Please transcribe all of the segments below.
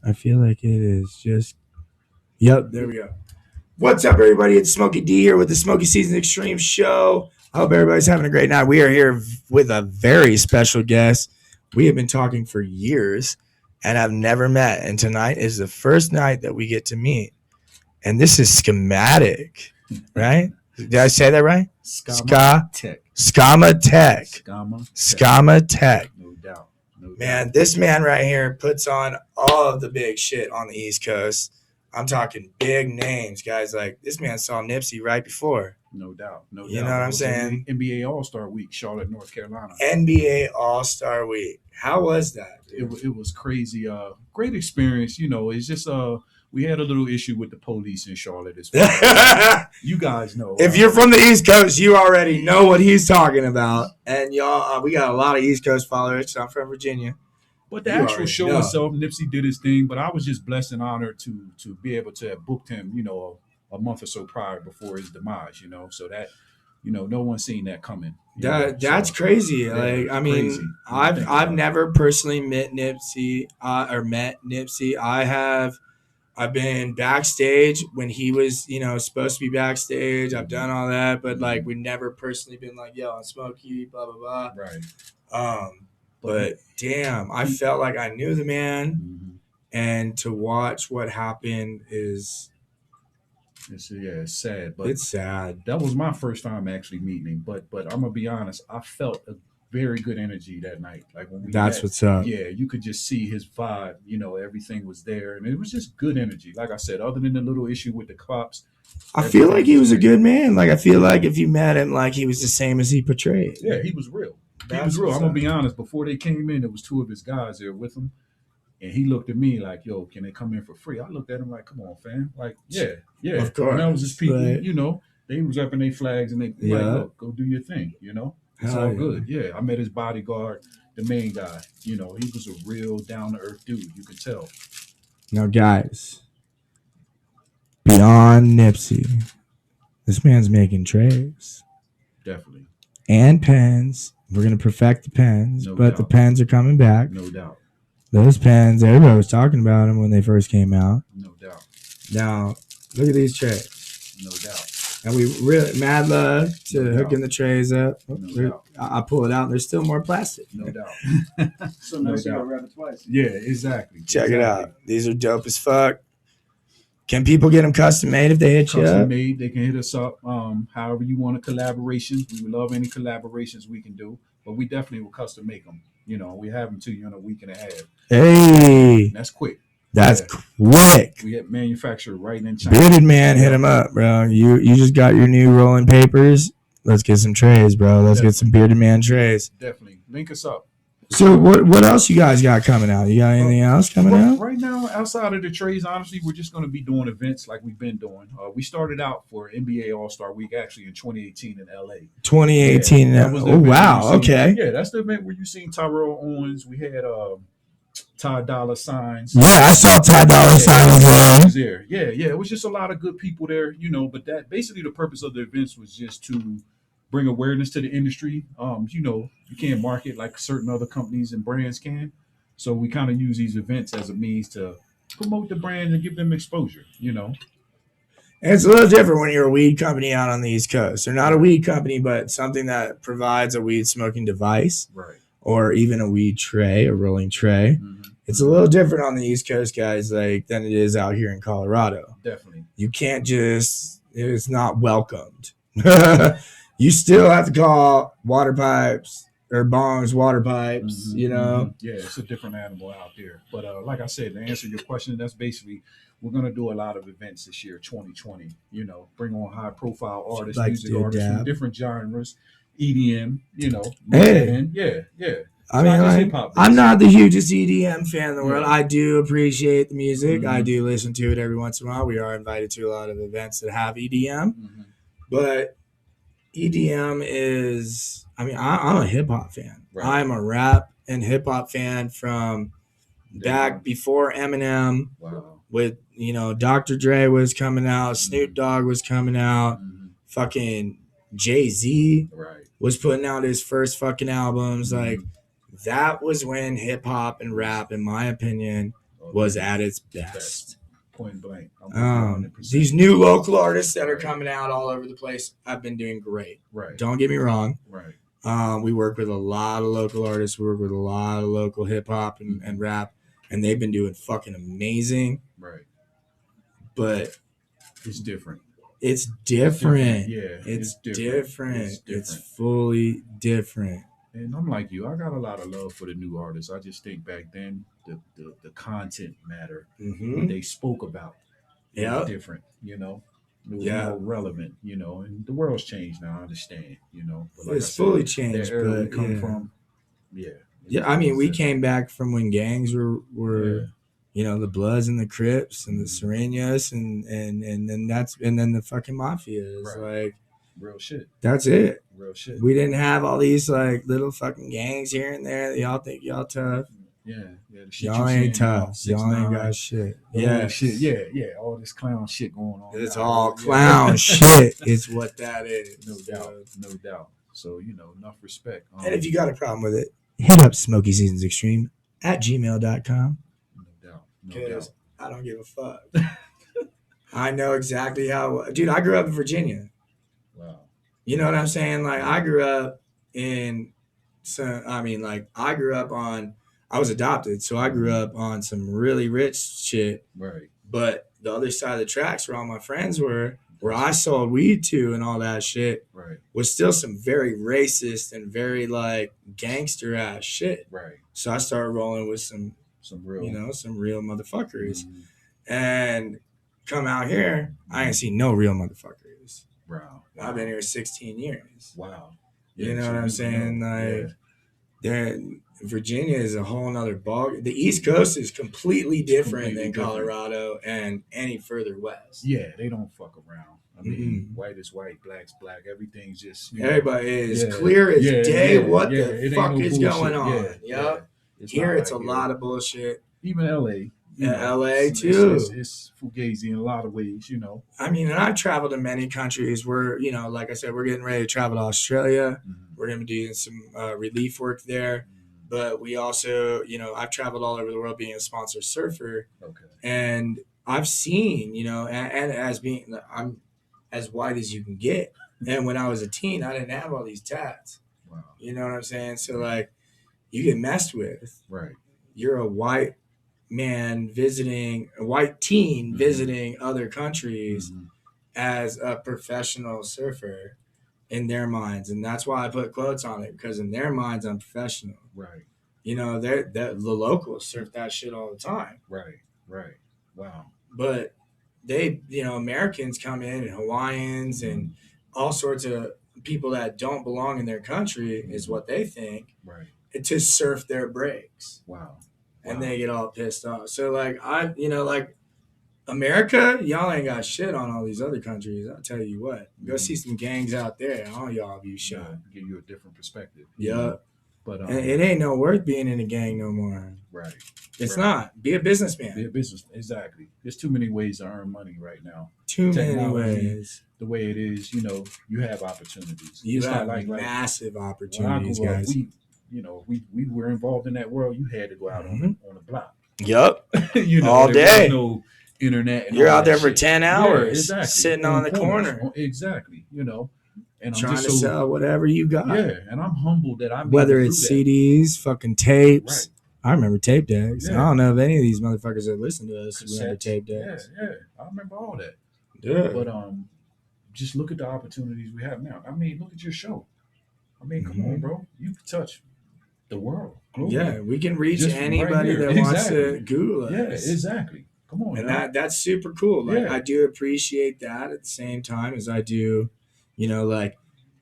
I feel like it is just. Yep, there we go. What's up, everybody? It's Smokey D here with the Smokey Season Xtreame show. I hope everybody's having a great night. We are here with a very special guest. We have been talking for years and have never met. And tonight is the first night that we get to meet. And this is Schematic, right? Did I say that right? Skama Tech. Skama Tech. Skama Tech. No doubt. Man, this man right here puts on all of the big shit on the East Coast. I'm talking big names, guys. Like, this man saw Nipsey right before. No doubt. You know what I'm saying? NBA All-Star Week, Charlotte, North Carolina. NBA All-Star Week. How was that? It was crazy. Great experience. You know, it's just we had a little issue with the police in Charlotte as well. You guys know. If you're from the East Coast, you already know what he's talking about. And y'all, we got a lot of East Coast followers. I'm from Virginia. But the actual show itself, Nipsey did his thing. But I was just blessed and honored to be able to have booked him, you know, a month or so prior before his demise, you know. So that, you know, no one's seen that coming. That's crazy. Yeah, like, I mean, crazy. I've never personally met Nipsey. I've been backstage when he was, you know, supposed to be backstage. I've done all that, but like we never personally been like, yo, I'm Smokey, blah blah blah. Right. But damn, I felt like I knew the man, and to watch what happened is. It's sad, but it's sad. That was my first time actually meeting him, but I'm gonna be honest, I felt a very good energy that night. Like when we That's met, what's up. Yeah, you could just see his vibe. You know, everything was there, and it was just good energy. Like I said, other than the little issue with the cops, I feel like he was a good man. Like I feel like if you met him, like he was the same as he portrayed. Yeah, he was real. He was real. I'm gonna be honest. Before they came in, there was two of his guys there with him. And he looked at me like, yo, can they come in for free? I looked at him like, come on, fam. Like, yeah. Of course. And that was his people, you know. They was repping their flags and they like, look, go do your thing, you know. It's all good. Yeah, I met his bodyguard, the main guy. You know, he was a real down-to-earth dude. You could tell. Now, guys, beyond Nipsey, this man's making trays. Definitely. And pens. We're going to perfect the pens, but the pens are coming back. No doubt. Those pens, everybody was talking about them when they first came out. No doubt. Now, look at these trays. No doubt. And we really mad love to hooking the trays up. No doubt. I pull it out and there's still more plastic. No doubt. So now you gotta wrap it twice. Yeah, exactly. Check it out. These are dope as fuck. Can people get them custom made if they hit you up? Custom made, they can hit us up. However you want a collaborations. We would love any collaborations we can do, but we definitely will custom make them. You know, we have them to you in a week and a half. Hey, that's quick. That's quick. We get manufactured right in China. Bearded man, hit him up, bro. You just got your new rolling papers. Let's get some trays, bro. Let's get some bearded man trays. Definitely. Link us up. So what else you guys got coming out? You got anything else coming out? Right now, outside of the trays, honestly, we're just going to be doing events like we've been doing. We started out for NBA All-Star Week actually in 2018 in LA. 2018 in LA. Oh, wow. Okay. Yeah, that's the event where you seen Tyrell Owens. We had Ty Dolla Signs. Yeah, I saw Ty Dolla Signs. Yeah. It was just a lot of good people there, you know. But that basically the purpose of the events was just to bring awareness to the industry. You know, you can't market like certain other companies and brands can. So we kind of use these events as a means to promote the brand and give them exposure, you know. And it's a little different when you're a weed company out on the East Coast. They're not a weed company, but something that provides a weed smoking device. Right. Or even a weed tray, a rolling tray. It's a little different on the East Coast, guys, like than it is out here in Colorado. Definitely. You can't just, it's not welcomed. You still have to call water pipes or bongs water pipes, you know? Yeah, it's a different animal out there. But like I said, to answer your question, that's basically, we're going to do a lot of events this year, 2020, you know, bring on high profile artists, like music artists from different genres, EDM, you know. Hey. Yeah. I mean, like, I'm not the hugest EDM fan in the world. I do appreciate the music. I do listen to it every once in a while. We are invited to a lot of events that have EDM. But EDM is, I mean, I'm a hip hop fan. Right. I'm a rap and hip hop fan from back before Eminem. Wow. With, you know, Dr. Dre was coming out, Snoop Dogg was coming out, fucking Jay-Z was putting out his first fucking albums. Like, that was when hip hop and rap, in my opinion, was at its best. Point blank. I'm with you 100%. These new local artists that are coming out all over the place have been doing great. Right. Don't get me wrong. Right. We work with a lot of local artists. We work with a lot of local hip hop and rap, and they've been doing fucking amazing. Right. But it's different. It's different. Yeah. It's different. It's fully different. And I'm like you. I got a lot of love for the new artists. I just think back then the content mattered. What they spoke about. Was different. You know. It was more relevant. You know. And the world's changed now. I understand. You know. But like it's fully changed. The era but we come from. Yeah. Yeah. I mean, we came back from when gangs were you know, the Bloods and the Crips and the Serenas and then the fucking Mafia is like real shit. That's it. Real shit. We didn't have all these like little fucking gangs here and there. Y'all think y'all tough. Yeah. Y'all ain't tough. Y'all ain't got shit. Shit. Yeah. All this clown shit going on. It's all clown shit. It's what that is. No doubt. So, you know, enough respect. And if you got a problem with it, hit up Smokey Seasons Xtreame at gmail.com. Because I don't give a fuck. I know exactly how. Dude, I grew up in Virginia. Wow. You know what I'm saying? Like, I grew up I was adopted, so I grew up on some really rich shit. Right. But the other side of the tracks where all my friends were, where I sold weed to and all that shit, was still some very racist and very, like, gangster ass shit. Right. So I started rolling with some real motherfuckers. And come out here, I ain't seen no real motherfuckers. Wow. I've been here 16 years. Wow. You know what I'm saying? Virginia is a whole nother ball. The East Coast is completely different than Colorado and any further west. Yeah, they don't fuck around. I mean, white is white, black's black. Everything's just everybody is clear as day. What the fuck is going on? Here it's a lot of bullshit. Even LA. LA too. It's fugazi in a lot of ways, you know. I mean, and I've traveled to many countries. We're, you know, like I said, we're getting ready to travel to Australia. We're going to be doing some relief work there. But we also, you know, I've traveled all over the world being a sponsored surfer. Okay. And I've seen, you know, and I'm as white as you can get. And when I was a teen, I didn't have all these tats. Wow. You know what I'm saying? So, like, you get messed with. Right. You're a white man visiting other countries as a professional surfer in their minds. And that's why I put quotes on it, because in their minds, I'm professional. Right. You know, the locals surf that shit all the time. Right. Wow. But they, you know, Americans come in and Hawaiians and all sorts of people that don't belong in their country is what they think. Right. To surf their breaks. Wow. And they get all pissed off. So, like, America, y'all ain't got shit on all these other countries. I'll tell you what. Go see some gangs out there. All y'all be shot. Give you a different perspective. Yeah. But it ain't no worth being in a gang no more. Right. It's not. Be a businessman. Be a businessman. Exactly. There's too many ways to earn money right now. Too many ways. The way it is, you know, you have opportunities. You have massive opportunities, guys. You know, we were involved in that world. You had to go out on the block. Yep. You know, all day. No internet. You're out there for 10 hours, sitting on the corner. Exactly. You know, and trying to sell whatever you got. Yeah, and I'm humbled that I'm whether it's CDs, fucking tapes. Right. I remember tape decks. Yeah. I don't know if any of these motherfuckers that listen to us remember tape decks. Yeah, I remember all that. Yeah. But just look at the opportunities we have now. I mean, look at your show. I mean, come on, bro. You can touch the world. Globally. Yeah, we can reach anybody that wants to Google us. Yeah, exactly. Come on. And that's super cool. Like, I do appreciate that at the same time as I do, you know, like,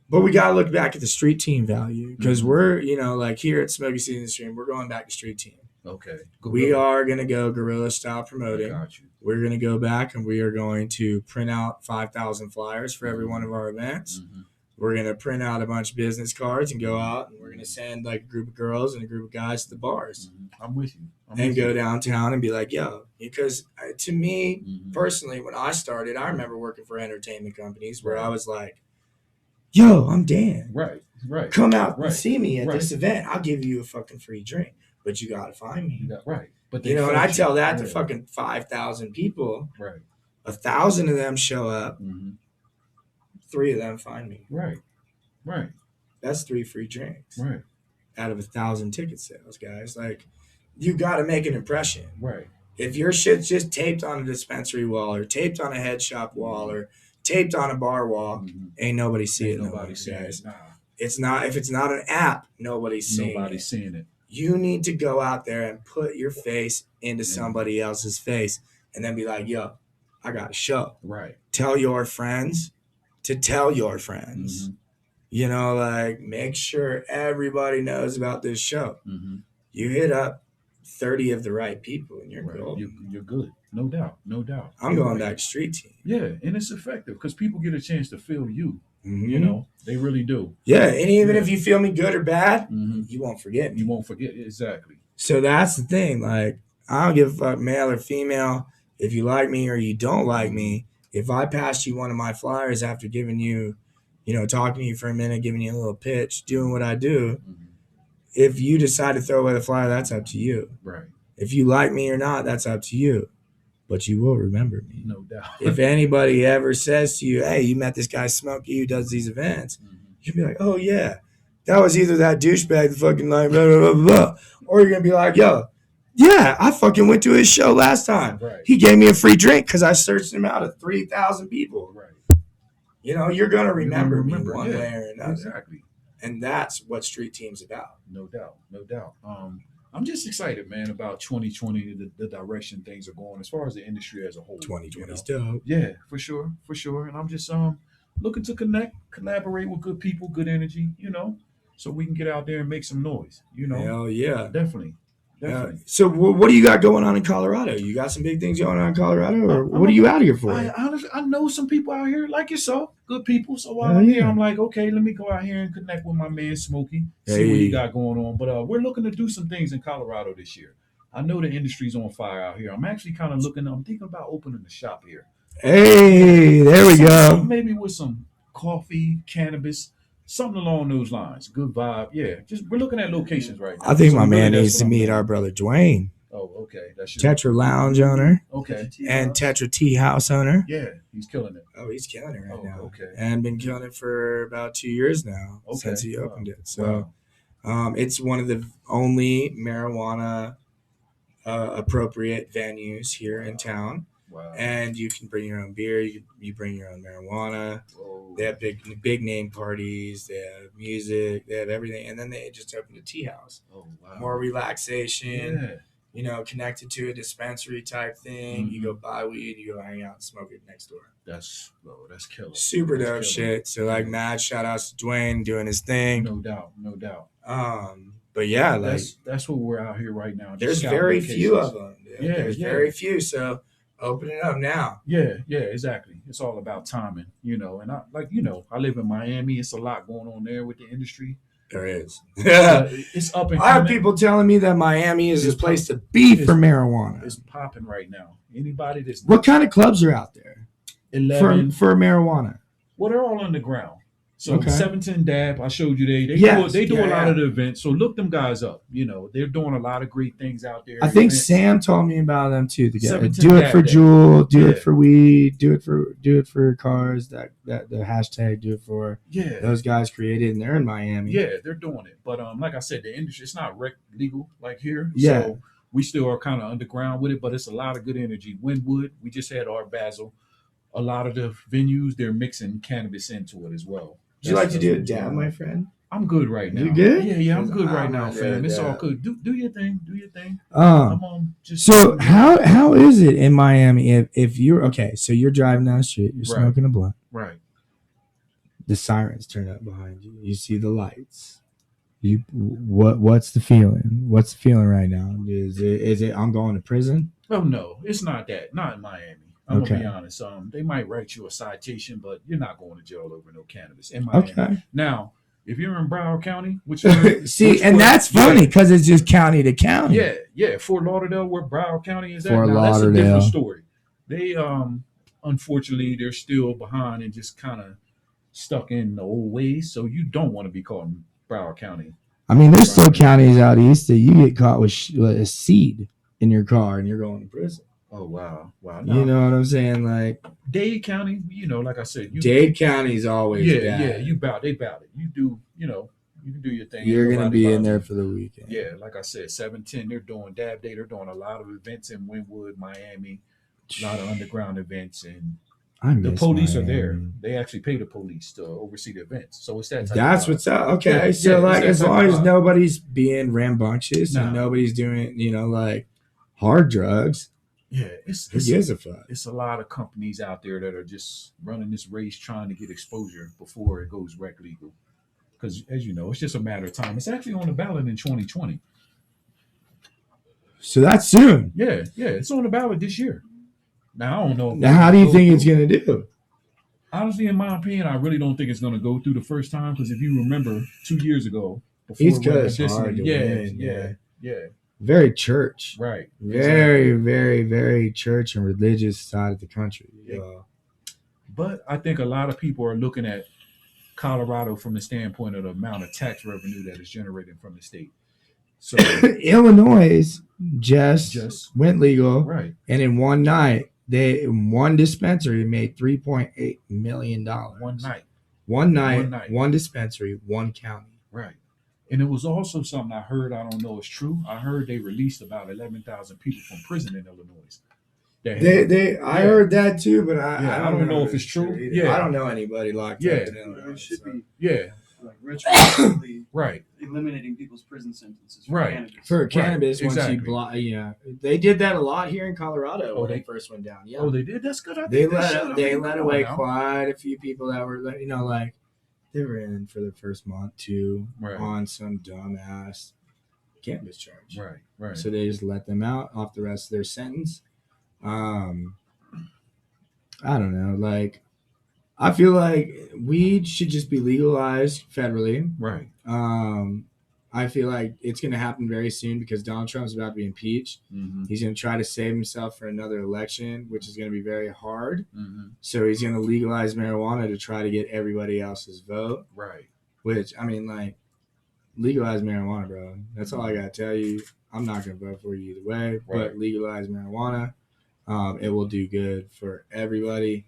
but we got to look back at the street team value, because we're, you know, like here at Smokey Seasons Xtreame, we're going back to street team. Okay. We are going to go guerrilla style promoting. I got you. We're going to go back and we are going to print out 5,000 flyers for every one of our events. We're going to print out a bunch of business cards and go out, and we're going to send like a group of girls and a group of guys to the bars. I'm with you. And go downtown and be like, yo, because to me personally, when I started, I remember working for entertainment companies where I was like, yo, I'm Dan. Right. Come out and see me at this event. I'll give you a fucking free drink. but you got to find me. You got right. But You know, and I filter, tell that to yeah. fucking 5,000 people. Right. 1,000 of them show up. Mm-hmm. 3 of them find me. Right. Right. That's 3 free drinks. Right. Out of 1,000 ticket sales, guys. Like, you got to make an impression. Right. If your shit's just taped on a dispensary wall or taped on a head shop wall or taped on a bar wall, Mm-hmm. ain't nobody see Ain't it. nobody seeing guys. it. Nah. It's not, if it's not an app, nobody's seeing Nobody's it. seeing it. You need to go out there and put your face into somebody else's face and then be like, yo, I got a show. Right. Tell your friends to tell your friends. Mm-hmm. You know, like, make sure everybody knows about this show. Mm-hmm. You hit up 30 of the right people and you're Right. golden. You're good. No doubt. No doubt. I'm going back to street team. Yeah, and it's effective because people get a chance to feel you. Mm-hmm. You know, they really do. Yeah, and even if you feel me good or bad, Mm-hmm. you won't forget me. You won't forget. Exactly. So that's the thing. Like, I don't give a fuck, male or female, if you like me or you don't like me. If I passed you one of my flyers after giving you, you know, talking to you for a minute, giving you a little pitch, doing what I do, Mm-hmm. if you decide to throw away the flyer, that's up to you. Right. If you like me or not, that's up to you. But you will remember me. No doubt. If anybody ever says to you, hey, you met this guy Smokey who does these events, Mm-hmm. you'll be like, oh, yeah. That was either that douchebag, the fucking like, blah, blah, blah, blah. Or you're going to be like, yo, yeah, I fucking went to his show last time. Right. He gave me a free drink because I searched him out of 3,000 people. Right. You know, you're going to remember me remember, one yeah, way or another. Exactly. And that's what street team's about. No doubt. No doubt. I'm just excited, man, about 2020, the direction things are going as far as the industry as a whole. 2020's dope. Yeah, for sure. And I'm just looking to collaborate with good people, good energy, you know, so we can get out there and make some noise, you know. Hell yeah. Definitely. So what do you got going on in Colorado? You got some big things going on in Colorado, or what are you out here for? I know some people out here like yourself, good people. So while I'm here, I'm like, okay, let me go out here and connect with my man Smokey, see what he got going on. But we're looking to do some things in Colorado this year. I know the industry's on fire out here. I'm actually kind of I'm thinking about opening a shop here. Hey, there we go. Maybe with some coffee, cannabis. Something along those lines. Good vibe. Yeah. Just we're looking at locations right now. I think my man needs to meet our brother Dwayne. Oh, okay. That's Tetra Lounge owner. Okay. And Tetra Tea House owner. Yeah, he's killing it. Oh, he's killing it right now. Okay. And been killing it for about 2 years now since he opened it. So it's one of the only marijuana appropriate venues here in town. Wow. And you can bring your own beer. You bring your own marijuana. Whoa. They have big name parties. They have music. They have everything. And then they just opened a tea house. Oh, wow. More relaxation. Yeah. You know, connected to a dispensary type thing. You go buy weed. You go hang out and smoke it next door. That's killer. Super dope shit. So like, mad shout outs to Dwayne doing his thing. No doubt. But yeah, like that's what we're out here right now. There's very few of them. There's very few. So open it up now. Yeah, exactly. It's all about timing, you know. And I live in Miami. It's a lot going on there with the industry. There is. It's up and coming. I have people telling me that Miami is a place to be for marijuana. It's popping right now. Anybody that's what kind of clubs are out there 11 for marijuana? Well, they're all underground. So Okay. 710 Dab, I showed you they do a lot of the events. So look them guys up. You know, they're doing a lot of great things out there. I think Sam told me about them too. Do 710 it for Dab. Juul, do it for weed, do it for cars. That the hashtag do it for. Yeah, those guys created, and they're in Miami. Yeah, they're doing it. But like I said, the industry, it's not legal like here. Yeah. So we still are kind of underground with it, but it's a lot of good energy. Wynwood, we just had Art Basel. A lot of the venues, they're mixing cannabis into it as well. Would you like to do a dab, my friend? I'm good right now. You good? Yeah, I'm good right now, fam. It's all good. Do your thing. So how is it in Miami if you're okay? So you're driving down the street, you're smoking a blunt, right? The sirens turn up behind you. You see the lights. What's the feeling? What's the feeling right now? Is it I'm going to prison? Oh no, it's not that. Not in Miami. I'm gonna be honest. They might write you a citation, but you're not going to jail over no cannabis in Miami. Okay. Now, if you're in Broward County, that's funny because it's just county to county. Yeah. Fort Lauderdale, where Broward County is at. Fort Lauderdale. That's a different story. They unfortunately they're still behind and just kind of stuck in the old ways. So you don't want to be called Broward County. I mean, there's still counties out east that you get caught with a seed in your car and you're going to prison. Oh wow. You know what I'm saying? Like Dade County, like I said, Dade County's always bad. they bout it. You do, you can do your thing. You're gonna be in there for the weekend. Yeah, like I said, 710. They're doing Dab Day. They're doing a lot of events in Wynwood, Miami, a lot of underground events, and the police are there. They actually pay the police to oversee the events. So it's that type That's of what's up. Okay. So like as long as nobody's being rambunctious and nobody's doing, like hard drugs. Yeah, who gives a fuck? It's a lot of companies out there that are just running this race trying to get exposure before it goes rec legal. Because as you know, it's just a matter of time. It's actually on the ballot in 2020. So that's soon. Yeah, it's on the ballot this year. Now I don't know. Now, how do you think it's gonna do? Honestly, in my opinion, I really don't think it's gonna go through the first time. Because if you remember, 2 years ago, before East Coast hard to win. Yeah. Very church. Right. Very, very, very church and religious side of the country. But I think a lot of people are looking at Colorado from the standpoint of the amount of tax revenue that is generated from the state. So Illinois just went legal. Right. And in one night, one dispensary made $3.8 million. One night, one dispensary, one county. Right. And it was also something I heard, I don't know it's true. I heard they released about 11,000 people from prison in Illinois. I heard that too, but I don't know if it's true. Yeah. I don't know anybody locked up in Illinois. It should be like retroactively eliminating people's prison sentences for cannabis. Once you block, they did that a lot here in Colorado when they first went down. Yeah. Oh, they did. That's good. They let away quite a few people that were, like they were in for the first month too on some dumbass cannabis charge. Right. So they just let them out off the rest of their sentence. I don't know. Like, I feel like weed should just be legalized federally. Right. I feel like it's going to happen very soon because Donald Trump's about to be impeached. Mm-hmm. He's going to try to save himself for another election, which is going to be very hard. Mm-hmm. So he's going to legalize marijuana to try to get everybody else's vote. Right. Which, I mean, like, legalize marijuana, bro. That's all I got to tell you. I'm not going to vote for you either way, but legalize marijuana. It will do good for everybody.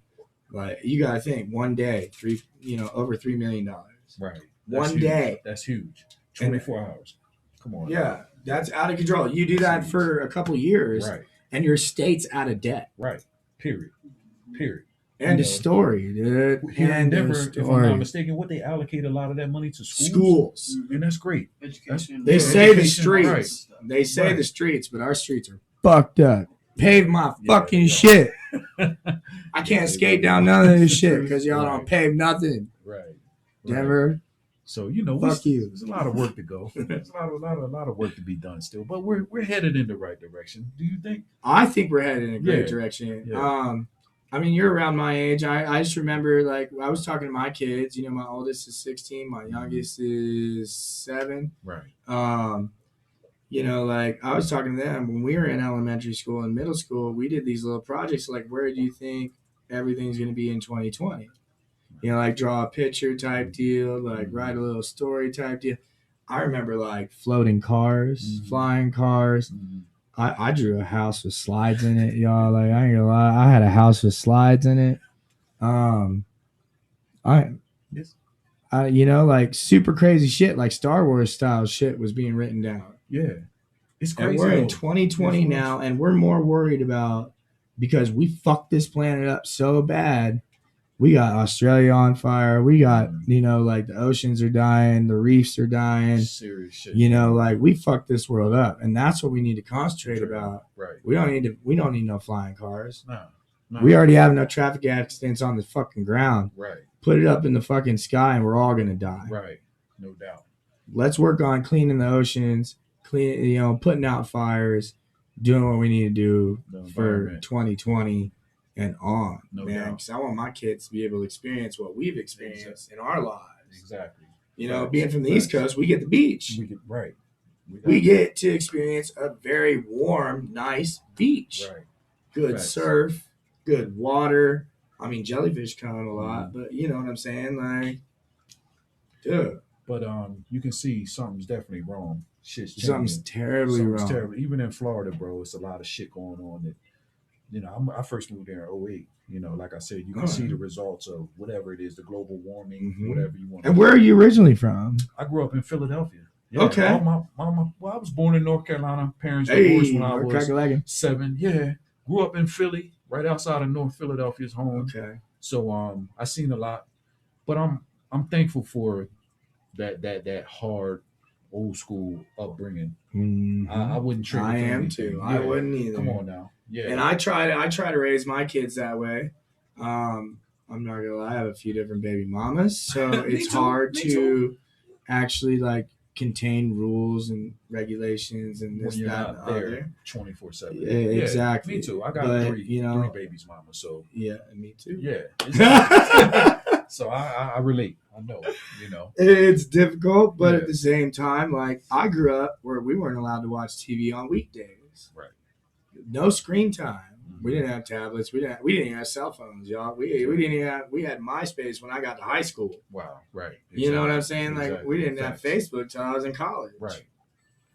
Like, you got to think, one day, over $3 million. Right. One day. That's huge. 24 hours. Come on. Yeah, that's out of control. You do that for a couple years, and your state's out of debt. Right. Period. End of story, dude. Here in Denver, if I'm not mistaken, what they allocate a lot of that money to schools. And that's great. Education. They say the streets. Right. They say the streets, but our streets are fucked up. Pave my fucking shit. I can't skate down none of this shit because y'all don't pave nothing. Right. Denver. So fuck you. There's a lot of work to go. There's a lot of work to be done still, but we're headed in the right direction. Do you think? I think we're headed in a great direction. Yeah. I mean, you're around my age. I just remember, like, I was talking to my kids. My oldest is 16. My youngest is 7. Right. Like, I was talking to them when we were in elementary school and middle school. We did these little projects. Like, where do you think everything's going to be in 2020? Like draw a picture type deal, like write a little story type deal. I remember like floating cars, flying cars. Mm-hmm. I drew a house with slides in it, y'all. Like, I ain't gonna lie, I had a house with slides in it. Like super crazy shit, like Star Wars style shit was being written down. Yeah, it's crazy. And we're in 2020 now, and we're more worried about because we fucked this planet up so bad. We got Australia on fire. We got, like the oceans are dying, the reefs are dying. Serious shit. Like we fucked this world up, and that's what we need to concentrate about. Right. We don't need no flying cars. No. We already have enough traffic accidents on the fucking ground. Right. Put it up in the fucking sky, and we're all gonna die. Right. No doubt. Let's work on cleaning the oceans, putting out fires, doing what we need to do for 2020. And on, no man, doubt. because I want my kids to be able to experience what we've experienced in our lives. Exactly. Being from the East Coast, we get the beach. We get to experience a very warm, nice beach. Right. Good surf, good water. I mean, jellyfish come a lot, but you know what I'm saying? Like, dude, But you can see something's definitely wrong. Shit's Something's changing. terribly Something's wrong. terrible. Even in Florida, bro, it's a lot of shit going on that, I first moved there in '08. Like I said, you can see the results of whatever it is, the global warming, whatever you want. And where are you originally from? I grew up in Philadelphia. Yeah, Okay. all I was born in North Carolina. Parents divorced when I was 7. Yeah. Grew up in Philly, right outside of North Philadelphia's home. Okay. So I seen a lot. But I'm thankful for that hard old school upbringing. I wouldn't trade it. I for am anything. too. Yeah. I wouldn't either. Come on now. Yeah. And I try to raise my kids that way. I'm not gonna lie, I have a few different baby mamas, so it's hard to actually like contain rules and regulations and this, when you're that, not and the there other. 24/7. Yeah, exactly. Me too. I got But, three babies, mama. So yeah, me too. yeah. Exactly. So I relate. I know. It's difficult, but Yeah. at the same time, like I grew up where we weren't allowed to watch TV on weekdays. Right. No screen time. We didn't have tablets. We didn't even have cell phones, y'all. We didn't even have. We had MySpace when I got to high school. Wow. Right. You know what I'm saying? Like Exactly. we didn't Facts. have Facebook till I was in college. Right.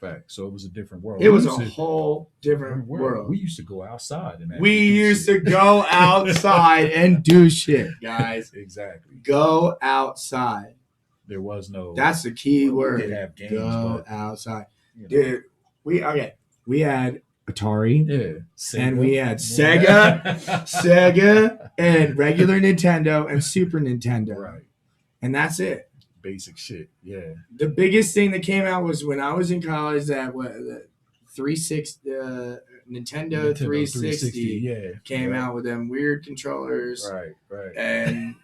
Fact. So it was a different world. It was a whole different world. world. We used to go outside and We used to go outside and do shit, guys. Exactly. Go outside. There was no. That's the key We word. did have games, Go but, outside, dude. We had Atari. Yeah. Sega. And we had Sega, and regular Nintendo and Super Nintendo. Right. And that's it. Basic shit. Yeah. The biggest thing that came out was when I was in college. That the 360 Nintendo 360 came out with them weird controllers. Right. And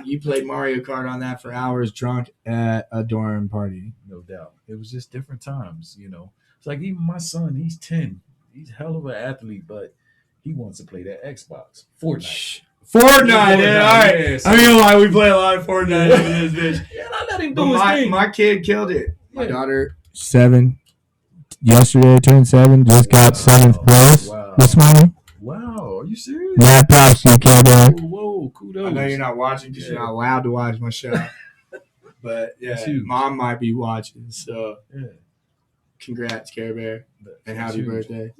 you played Mario Kart on that for hours, drunk at a dorm party. No doubt. It was just different times. It's like even my son. He's 10. He's a hell of an athlete, but he wants to play that Xbox. Fortnite. Yeah, all right. Yeah, so I mean, why we play a lot of Fortnite in this bitch. Yeah, I let him do his thing. My kid killed it. My Yeah. daughter, 7. Yesterday turned 7. Just got 7th place this morning. Wow, are you serious? Mad props to you, kid. Whoa, kudos. I know you're not watching because you're not allowed to watch my show. But yeah, mom might be watching. So congrats, Care Bear, and happy birthday.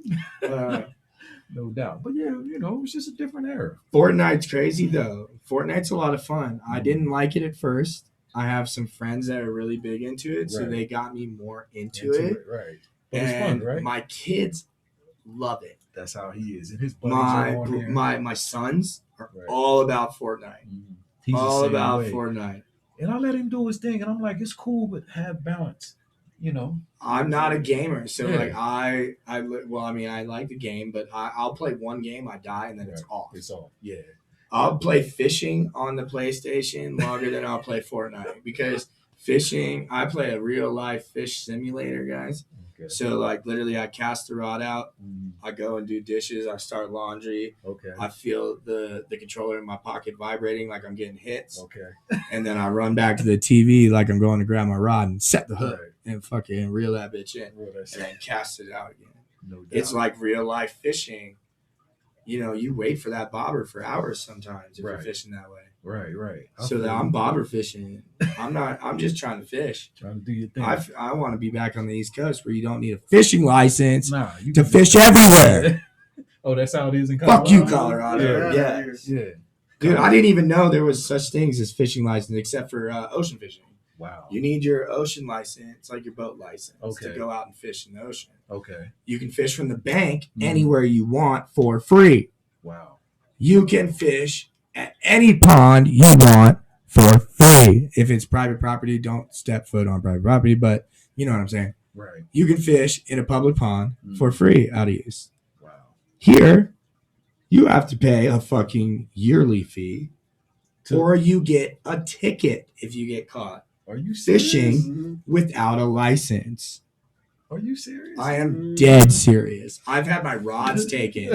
No doubt. But yeah, it was just a different era. Fortnite's crazy though. Fortnite's a lot of fun. I didn't like it at first. I have some friends that are really big into it, so they got me more into it. Right. But And it's fun, right? my kids love it. That's how he is. And his buddies are on there. My sons are all about Fortnite. He's all about Fortnite. And I let him do his thing, and I'm like, it's cool, but have balance. I'm not a gamer, so like I like the game, but I'll play one game, I die, and then it's off. It's off. Yeah. I'll play fishing on the PlayStation longer than I'll play Fortnite because fishing, I play a real life fish simulator, guys. Okay. So like literally I cast the rod out, I go and do dishes, I start laundry. Okay. I feel the controller in my pocket vibrating like I'm getting hits. Okay. And then I run back to the TV like I'm going to grab my rod and set the hook and fucking reel that bitch in and then cast it out again. No doubt. It's like real life fishing. You wait for that bobber for hours sometimes if you're fishing that way. Right. So I'm bobber fishing. I'm just trying to fish. Trying to do your thing. I want to be back on the East Coast where you don't need a fishing license to fish just everywhere. Oh, that's how it is in Colorado. Fuck you, Colorado. Yeah. Dude, I didn't even know there was such things as fishing license except for ocean fishing. Wow. You need your ocean license, like your boat license, to go out and fish in the ocean. Okay. You can fish from the bank anywhere you want for free. Wow. You can fish at any pond you want for free. If it's private property, don't step foot on private property, but you know what I'm saying. Right. You can fish in a public pond for free out of use. Wow. Here, you have to pay a fucking yearly fee or you get a ticket if you get caught. Are you serious? Fishing without a license. Are you serious? I am dead serious. I've had my rods taken.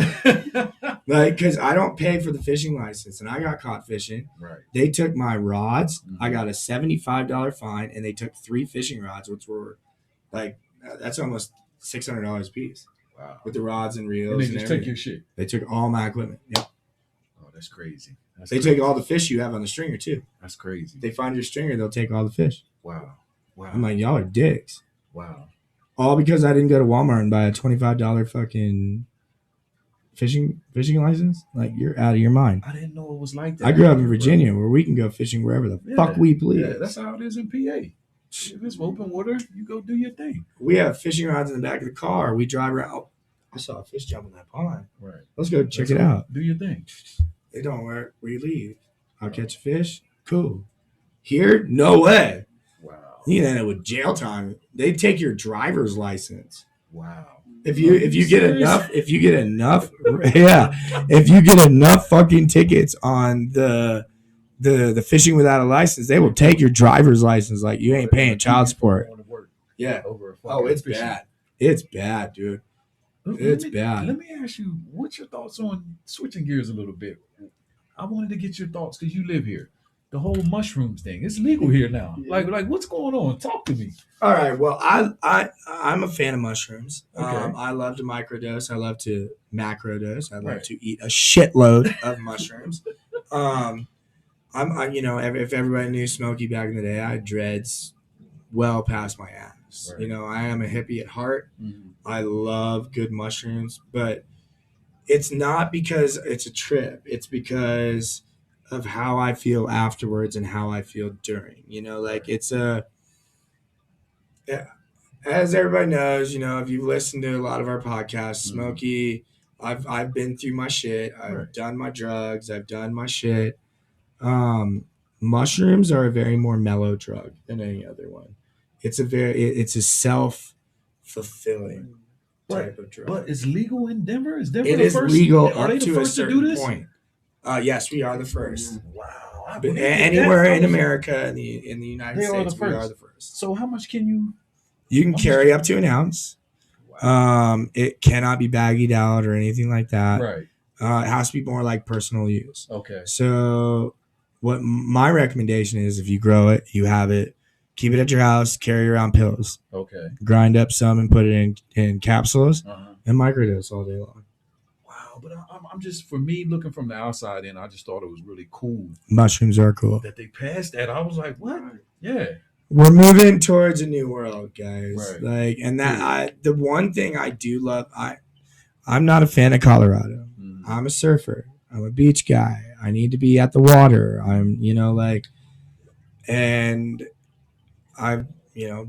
Because I don't pay for the fishing license, and I got caught fishing. Right. They took my rods. I got a $75 fine, and they took 3 fishing rods, which were that's almost $600 a piece. Wow. With the rods and reels. And they and just everything. took your shit. They took all my equipment. Yep. Oh, that's crazy. They take all the fish you have on the stringer too. That's crazy. They find your stringer, they'll take all the fish. Wow. Wow. I'm like, y'all are dicks. Wow. All because I didn't go to Walmart and buy a $25 fucking fishing license. Like, you're out of your mind. I didn't know it was like that. I grew up out in here, Virginia where we can go fishing wherever the fuck we please. Yeah, that's how it is in PA. If it's open water, you go do your thing. We have fishing rods in the back of the car. We drive around. Oh, I saw a fish jump in that pond. Right. Let's go check it out. Do your thing. They don't work. We leave. I'll catch a fish. Cool. Here, no way. Wow. You end up with jail time. They take your driver's license. Wow. If you get enough, yeah, if you get enough fucking tickets on the fishing without a license, they will take your driver's license. Like, you ain't paying child support. Yeah. Oh, it's bad. It's bad, dude. It's bad. Let me ask you, what's your thoughts on switching gears a little bit? I wanted to get your thoughts because you live here. The whole mushrooms thing, it's legal here now. Yeah. Like what's going on? Talk to me. All right. Well, I'm a fan of mushrooms. Okay. I love to microdose. I love to macrodose. I love Right. to eat a shitload of mushrooms. If everybody knew Smokey back in the day, I had dreads well past my ass. Right. You know, I am a hippie at heart. Mm-hmm. I love good mushrooms, but it's not because it's a trip. It's because of how I feel afterwards and how I feel during. You know, like it's as everybody knows, you know, if you've listened to a lot of our podcasts, Mhm. Smokey, I've been through my shit. I've Right. done my drugs. I've done my shit. Mushrooms are a very more mellow drug than any other one. It's a self-fulfilling type of drug. But it's legal in Denver? Is Denver It the is first? legal Are up they the to a first to do certain this? point. Yes, we are the first. Wow. But anywhere in America, in the United They are States, the we first. are the first. So how much can you? You can carry up to an ounce. Wow. It cannot be baggied out or anything like that. Right. It has to be more like personal use. Okay. So what my recommendation is, if you grow it, you have it, keep it at your house, carry around pills, Okay. grind up some and put it in capsules Uh-huh. and microdose all day long. Wow. But I'm just, for me, looking from the outside in, I just thought it was really cool Mushrooms are cool. that they passed that. I was like, what? Yeah. We're moving towards a new world, guys. Right. Like, and the one thing I do love, I'm not a fan of Colorado. Mhm. I'm a surfer. I'm a beach guy. I need to be at the water. And I've,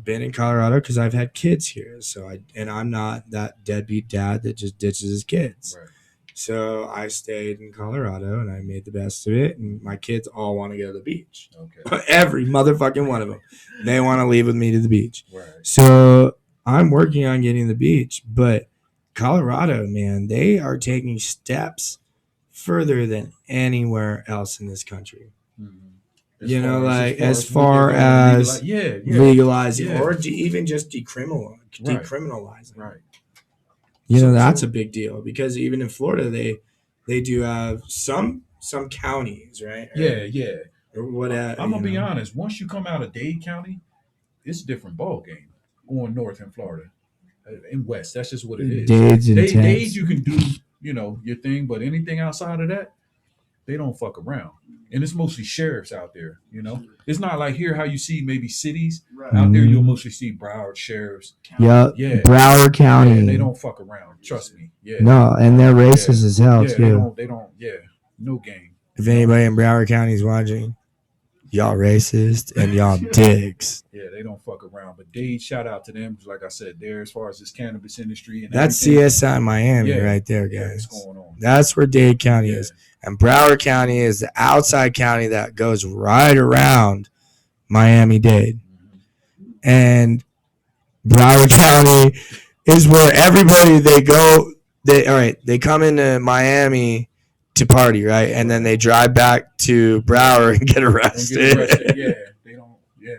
been in Colorado because I've had kids here. I'm not that deadbeat dad that just ditches his kids. Right. So I stayed in Colorado and I made the best of it. And my kids all want to go to the beach. Okay. Every motherfucking one of them. They want to leave with me to the beach. Right. So I'm working on getting to the beach. But Colorado, man, they are taking steps further than anywhere else in this country. Mhm. As far as legalizing Yeah. or even just decriminalizing. Right. That's a big deal because even in Florida, they do have some counties, right? Yeah. Or whatever. I'm gonna be honest. Once you come out of Dade County, it's a different ball game. Going north in Florida, in west, that's just what it is. Dade, you can do your thing, but anything outside of that, they don't fuck around. And it's mostly sheriffs out there. It's not like here how you see maybe cities Right. out there. You'll mostly see Broward sheriffs. Yep. Yeah. Broward County. Yeah, they don't fuck around. Trust me. Yeah. No, and they're racist as hell Yeah, too. they don't. Yeah. No game. If anybody in Broward County is watching, y'all racist and y'all dicks. Yeah, they don't fuck around. But Dade, shout out to them. 'Cause like I said, there as far as this cannabis industry and That's everything, CSI Miami Yeah. right there, yeah, guys. what's going on? That's where Dade County Yeah. is. And Broward County is the outside county that goes right around Miami-Dade. Mhm. And Broward County is where everybody they come into Miami to party, right? And then they drive back to Broward and get Don't arrested. get arrested. Yeah, they don't. Yeah,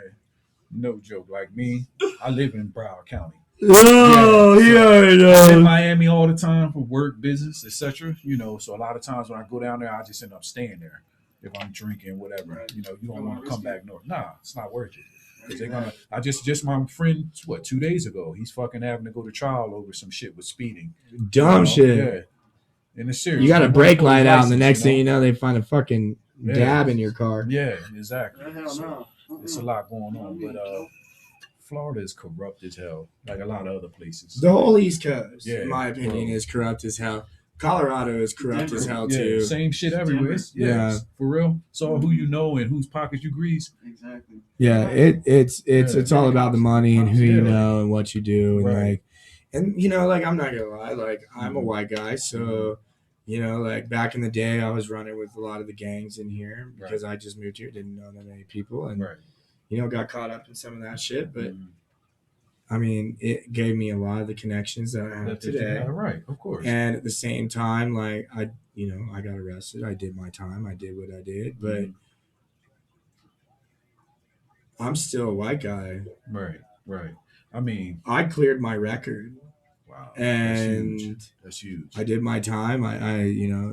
no joke. Like me, I live in Broward County. Oh, I'm in Miami all the time for work, business, etc. So a lot of times when I go down there, I just end up staying there if I'm drinking, whatever. Right. You don't want to come back north. Nah, it's not worth it. Because they're gonna. I just my friend 2 days ago, he's fucking having to go to trial over some shit with speeding. Dumb shit. Yeah. And it's serious. You got a They brake wanna pull light his out, and the license, next thing you know, they find a fucking Yeah. dab in your car. Yeah, exactly. Hell So no. it's a lot going on, but Florida is corrupt as hell, like a lot of other places. The whole East Coast, Yeah, in my opinion, bro. is corrupt as hell. Colorado is corrupt Denver. as hell Yeah, too. same shit everywhere. Denver. It's, yeah, Yeah. it's for real. It's all who you know and whose pockets you grease. Exactly. Yeah, it's all about the money and who you Yeah. know and what you do and Right. like, and you know, like I'm not gonna lie, like I'm a Mhm. white guy, so you know, like back in the day, I was running with a lot of the gangs in here because I just moved here, didn't know that many people, and Right. you know, got caught up in some of that shit. But Mhm. I mean, it gave me a lot of the connections that I have That's what you today. got, right, of course. And at the same time, like I got arrested. I did my time. I did what I did, but Mhm. I'm still a white guy. Right, right. I mean, I cleared my record, wow, and that's huge. I did my time. I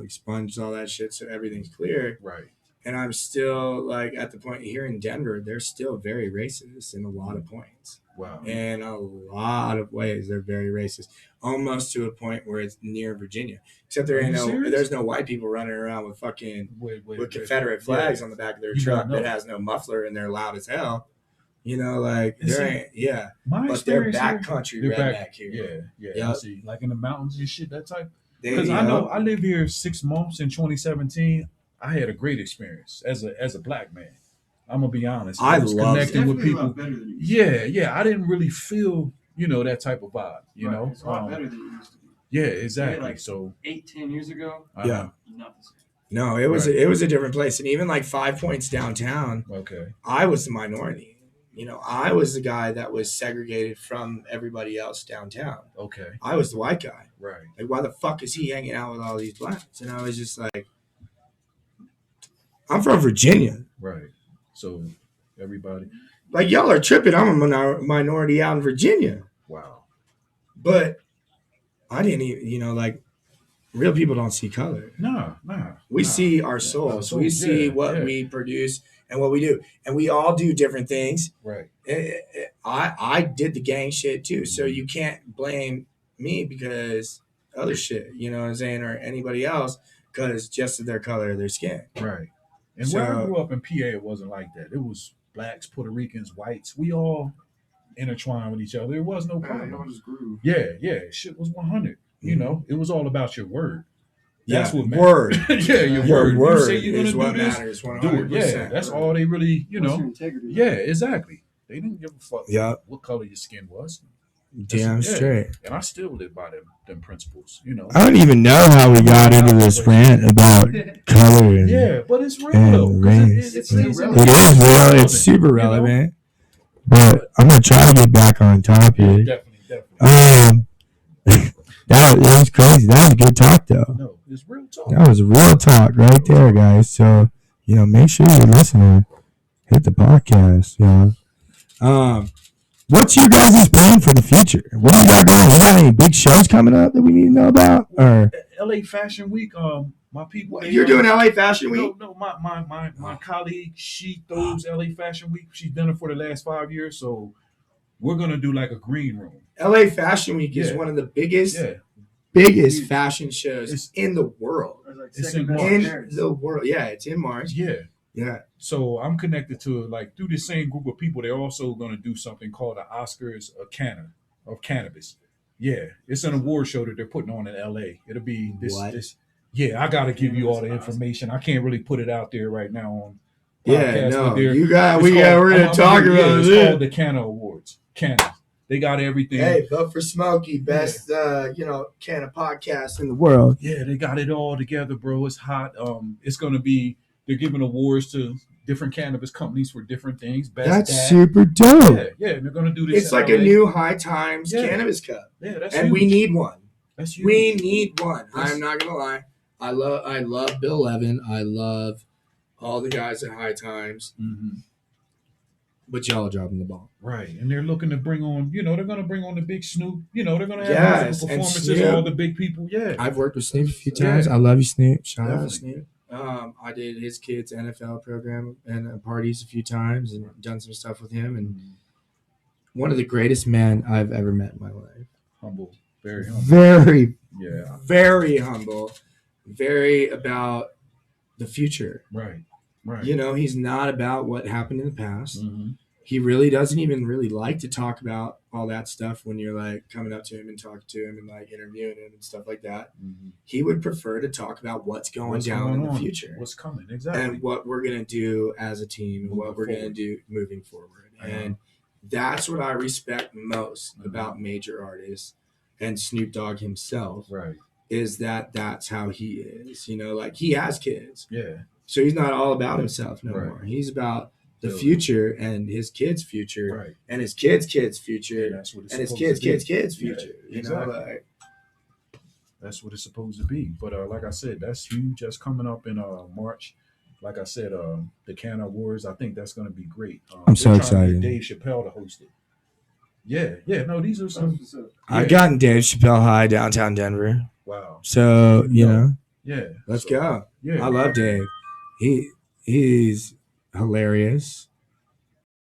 expunged all that shit, so everything's clear. Right. And I'm still like at the point here in Denver, they're still very racist in a lot of points. Wow. In a lot of ways, they're very racist, almost to a point where it's near Virginia. Except there Are ain't you serious? there's no white people running around with fucking with Confederate flags on the back of their You truck don't know. that has no muffler and they're loud as hell. You know, like And there see, ain't, yeah, My but they're experience backcountry here, they're redneck here. Yeah, Yep. See, like in the mountains and shit, that type. They- Because I yep. know I lived here 6 months in 2017. I had a great experience as a black man. I'm gonna be honest. I was loved connecting with Definitely a lot people. better than it used to Yeah. I didn't really feel, that type of vibe. be. Right, it's a lot better than it used to be. Yeah, exactly. like- So 8-10 years ago, Yeah. not the same. No, it was Right. it was a different place, and even like 5 Points downtown, Okay. I was the minority. You know, I was the guy that was segregated from everybody else downtown. Okay. I was the white guy. Right. Like, why the fuck is he hanging out with all these blacks? And I was just like, I'm from Virginia. Right. So everybody. Like, y'all are tripping. I'm a minority out in Virginia. Wow. But I didn't even, like, real people don't see color. Nah. We nah. see our Our souls. souls, We see yeah, what yeah. we produce and what we do. And we all do different things. Right. I did the gang shit too. So Mhm. you can't blame me because other shit, you know what I'm saying, or anybody else because just of their color of their skin. Right. And where I So- grew up in PA, it wasn't like that. It was blacks, Puerto Ricans, whites. We all intertwined with each other. It was no It all problem. just grew. Yeah. Shit was 100. You know, it was all about your word. That's Yeah, what matters. word. Yeah, your Your word. word You say you're is gonna what do this, matters. do 100%. it. Yeah, that's all they really, What's your integrity? Yeah, exactly. They didn't give a fuck Yeah. what color your skin was. Damn Yeah. straight. And I still live by them principles, I don't even know how we got into this rant about color. And, Yeah, but it's real and though. 'Cause race. It's Yeah. It is real. It's super relevant. But I'm gonna try to get back on topic. Definitely. That was crazy. That was a good talk, though. No, it's real talk. That was real talk right there, guys. So make sure you're listening. Hit the podcast. What's your guys' plan for the future? What do you got going? You got any big shows coming up that we need to know about? Or LA Fashion Week, my people. you're doing LA Fashion Week? No, my colleague, she throws LA Fashion Week. She's done it for the last 5 years, so we're gonna do like a green room. LA Fashion Week is Yeah. one of the biggest Yeah, fashion shows It's- in the world. Or like It's second in best March. In Paris. the world. Yeah, it's in March. yeah. Yeah. So I'm connected to like through the same group of people. They're also gonna do something called the Oscars of cannabis. Yeah, it's an award show that they're putting on in LA. It'll be this. What? This. Yeah, I gotta give you all the information. I can't really put it out there right now on. Yeah, podcast, no. but they're- You got it's we're called- gonna I'm talk gonna- about It's it. called the Canna Awards. Canna. They got everything. Hey, vote for Smokey, best Canna podcast in the world. Yeah, they got it all together, bro. It's hot. It's gonna be. They're giving awards to different cannabis companies for different things. Best That's dad. super dope. Yeah, and they're gonna do this. It's in like a LA. new High Times Yeah. Cannabis Cup. Yeah, that's And huge. we need one. That's huge. We need one. That's- I'm not gonna lie. I love Bill Levin. I love all the guys at High Times. Mhm. But y'all are dropping the ball. Right, and they're looking to bring on. They're gonna bring on the big Snoop. They're gonna have Yes, musical and performances. Snoop. All the big people. Yeah, I've worked with Snoop a few Yeah. times. I love you, Snoop. Shout out Definitely. Snoop. I did his kids' NFL program and parties a few times and done some stuff with him. And one of the greatest men I've ever met in my life. humble, very humble. Very, Yeah, very humble. Very about the future. right. He's not about what happened in the past. Mhm. he really doesn't even really like to talk about all that stuff when you're like coming up to him and talking to him and like interviewing him and stuff like that. Mhm. He would prefer to talk about what's going down in the on, future what's coming, exactly. and what we're going to do as a team and Moving what we're going to forward. do moving forward. Uh-huh. And that's what I respect most Uh-huh. about major artists and Snoop Dogg himself Right. is that that's how he is. You know, like he has kids. Yeah. So he's not all about himself no Right. more. He's about the Totally. future and his kids' future Right. and his kids' And future that's what it's and his supposed kids' to be. kids' Yeah, future. You exactly. know, like That's what it's supposed to be. But like I said, that's huge. That's coming up in March. Like I said, the Can Awards. I think that's going to be great. I'm so they're trying to excited. get Dave Chappelle to host it. Yeah. No, these are some. That's what's up. I've Yeah. gotten Dave Chappelle High downtown Denver. Wow. So, you know, Yeah. let's So, go. Yeah. I love Dave. He's hilarious.